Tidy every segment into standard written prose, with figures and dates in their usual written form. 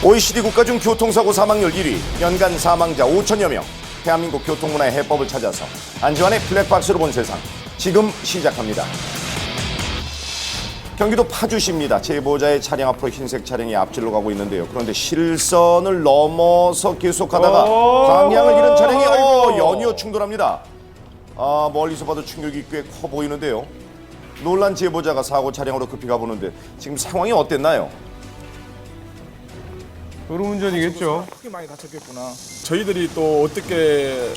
OECD 국가 중 교통사고 사망률 1위, 연간 사망자 5천여 명. 대한민국 교통문화의 해법을 찾아서 안지환의 블랙박스로 본 세상, 지금 시작합니다. 경기도 파주시입니다. 제보자의 차량 앞으로 흰색 차량이 앞질러 가고 있는데요. 그런데 실선을 넘어서 계속하다가 방향을 잃은 차량이 연이어 충돌합니다. 멀리서 봐도 충격이 꽤 커 보이는데요. 놀란 제보자가 사고 차량으로 급히 가보는데 지금 상황이 어땠나요? 도로운전이겠죠. 크게 많이 다쳤겠구나. 저희들이 또 어떻게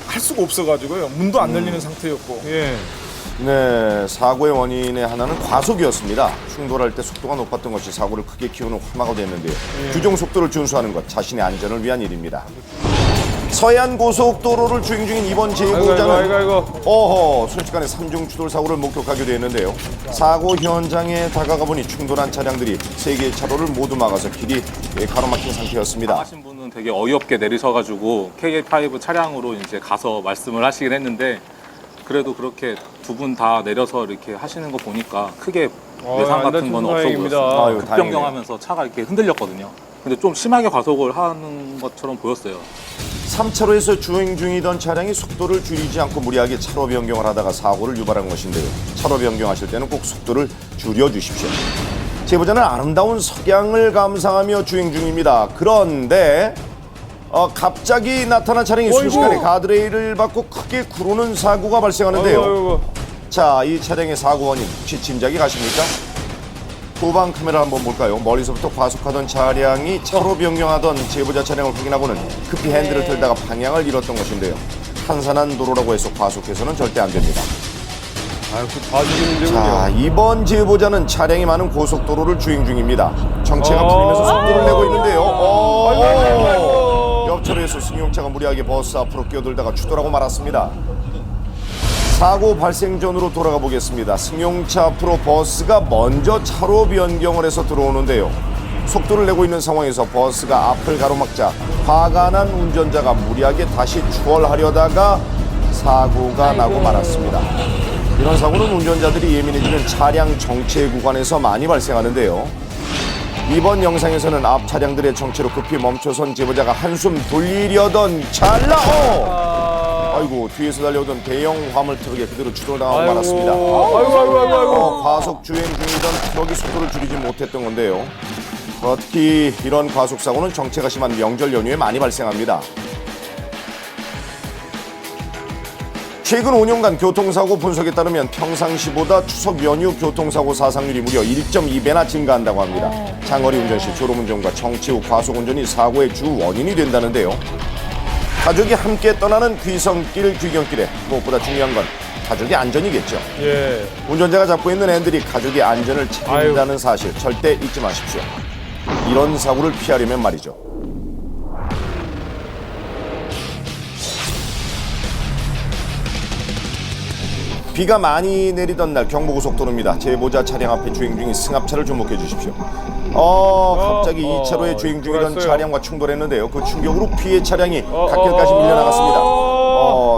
할 수가 없어가지고요. 문도 안 열리는 상태였고. 예. 네, 사고의 원인의 하나는 과속이었습니다. 충돌할 때 속도가 높았던 것이 사고를 크게 키우는 화마가 됐는데요. 규정 속도를 준수하는 것, 자신의 안전을 위한 일입니다. 서해안 고속도로를 주행 중인 이번 제보자는 아이고. 순식간에 3중 추돌 사고를 목격하기도 했는데요. 사고 현장에 다가가 보니 충돌한 차량들이 3개의 차로를 모두 막아서 길이 가로막힌 상태였습니다. 하신 분은 되게 어이없게 내리셔가지고 KA5 차량으로 이제 가서 말씀을 하시긴 했는데 그래도 그렇게 두 분 다 내려서 이렇게 하시는 거 보니까 크게 외상 같은 건 없어 보였어요. 급변경하면서 차가 이렇게 흔들렸거든요. 근데 좀 심하게 과속을 하는 것처럼 보였어요. 3차로에서 주행 중이던 차량이 속도를 줄이지 않고 무리하게 차로 변경을 하다가 사고를 유발한 것인데요. 차로 변경하실 때는 꼭 속도를 줄여주십시오. 제보자는 아름다운 석양을 감상하며 주행 중입니다. 그런데 갑자기 나타난 차량이 순식간에 가드레일을 받고 크게 구르는 사고가 발생하는데요. 아이고. 자, 이 차량의 사고 원인 혹시 짐작이 가십니까? 후방 카메라 한번 볼까요? 멀리서부터 과속하던 차량이 차로 변경하던 제보자 차량을 확인하고는 급히 핸들을 틀다가 방향을 잃었던 것인데요. 한산한 도로라고 해서 과속해서는 절대 안 됩니다. 다 죽이는 문제군요. 자, 이번 제보자는 차량이 많은 고속도로를 주행 중입니다. 정체가 풀리면서 속도를 내고 있는데요. 옆차로에서 승용차가 무리하게 버스 앞으로 끼어들다가 추돌하고 말았습니다. 사고 발생 전으로 돌아가 보겠습니다. 승용차 앞으로 버스가 먼저 차로 변경을 해서 들어오는데요. 속도를 내고 있는 상황에서 버스가 앞을 가로막자 화가 난 운전자가 무리하게 다시 추월하려다가 사고가 나고 말았습니다. 이런 사고는 운전자들이 예민해지는 차량 정체 구간에서 많이 발생하는데요. 이번 영상에서는 앞 차량들의 정체로 급히 멈춰선 제보자가 한숨 돌리려던 찰나 아이고, 뒤에서 달려오던 대형 화물 트럭에 그대로 추돌당하고 말았습니다. 아이고. 과속 주행 중이던 트럭이 속도를 줄이지 못했던 건데요. 특히 이런 과속 사고는 정체가 심한 명절 연휴에 많이 발생합니다. 최근 5년간 교통사고 분석에 따르면 평상시보다 추석 연휴 교통사고 사상률이 무려 1.2배나 증가한다고 합니다. 장거리 운전 시 졸음운전과 정체 후 과속 운전이 사고의 주 원인이 된다는데요. 가족이 함께 떠나는 귀성길, 귀경길에 무엇보다 중요한 건 가족의 안전이겠죠. 예. 운전자가 잡고 있는 핸들이 가족의 안전을 책임진다는 사실 절대 잊지 마십시오. 이런 사고를 피하려면 말이죠. 비가 많이 내리던 날 경부고속도로입니다. 제보자 차량 앞에 주행 중인 승합차를 주목해 주십시오. 갑자기 2차로에 주행 중이던 차량과 충돌했는데요. 그 충격으로 피해 차량이 갓길까지 밀려나갔습니다.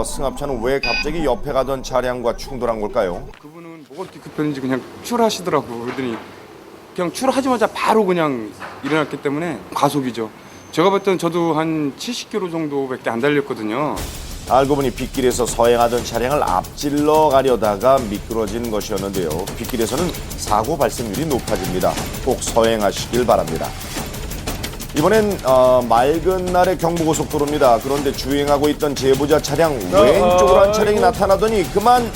승합차는 왜 갑자기 옆에 가던 차량과 충돌한 걸까요? 그분은 뭐가 그렇게 급했는지 그냥 출하시더라고. 그러더니 그냥 출하자마자 바로 그냥 일어났기 때문에 과속이죠. 제가 봤을 땐 저도 한 70km 정도밖에 안 달렸거든요. 알고 보니 빗길에서 서행하던 차량을 앞질러 가려다가 미끄러진 것이었는데요. 빗길에서는 사고 발생률이 높아집니다. 꼭 서행하시길 바랍니다. 이번엔 맑은 날의 경부고속도로입니다. 그런데 주행하고 있던 제보자 차량 왼쪽으로 한 차량이 나타나더니 그만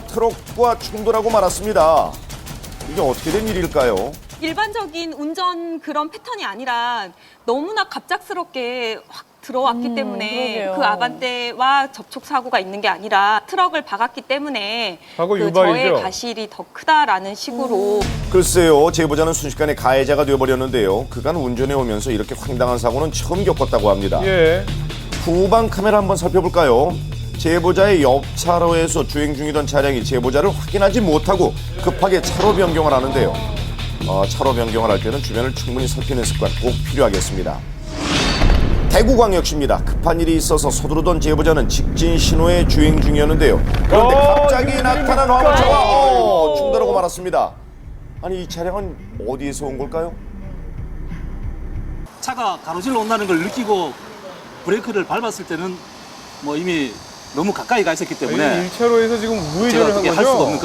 트럭과 충돌하고 말았습니다. 이게 어떻게 된 일일까요? 일반적인 운전 그런 패턴이 아니라 너무나 갑작스럽게 확 들어왔기 때문에 그러게요. 그 아반떼와 접촉 사고가 있는 게 아니라 트럭을 박았기 때문에 사고 그 유발이죠. 저의 가실이 더 크다라는 식으로 글쎄요, 제보자는 순식간에 가해자가 되어버렸는데요. 그간 운전해 오면서 이렇게 황당한 사고는 처음 겪었다고 합니다. 예. 후방 카메라 한번 살펴볼까요? 제보자의 옆 차로에서 주행 중이던 차량이 제보자를 확인하지 못하고 급하게 차로 변경을 하는데요. 차로 변경을 할 때는 주변을 충분히 살피는 습관 꼭 필요하겠습니다. 대구광역시입니다. 급한 일이 있어서 서두르던 제보자는 직진 신호에 주행 중이었는데요. 그런데 갑자기 나타난 화물차와 충돌하고 말았습니다. 아니, 이 차량은 어디에서 온 걸까요? 차가 가로질러 온다는 걸 느끼고 브레이크를 밟았을 때는 뭐 이미 너무 가까이 가 있었기 때문에 1차로에서 지금 제가 우회전을 한 어떻게 할 수가 거죠? 없는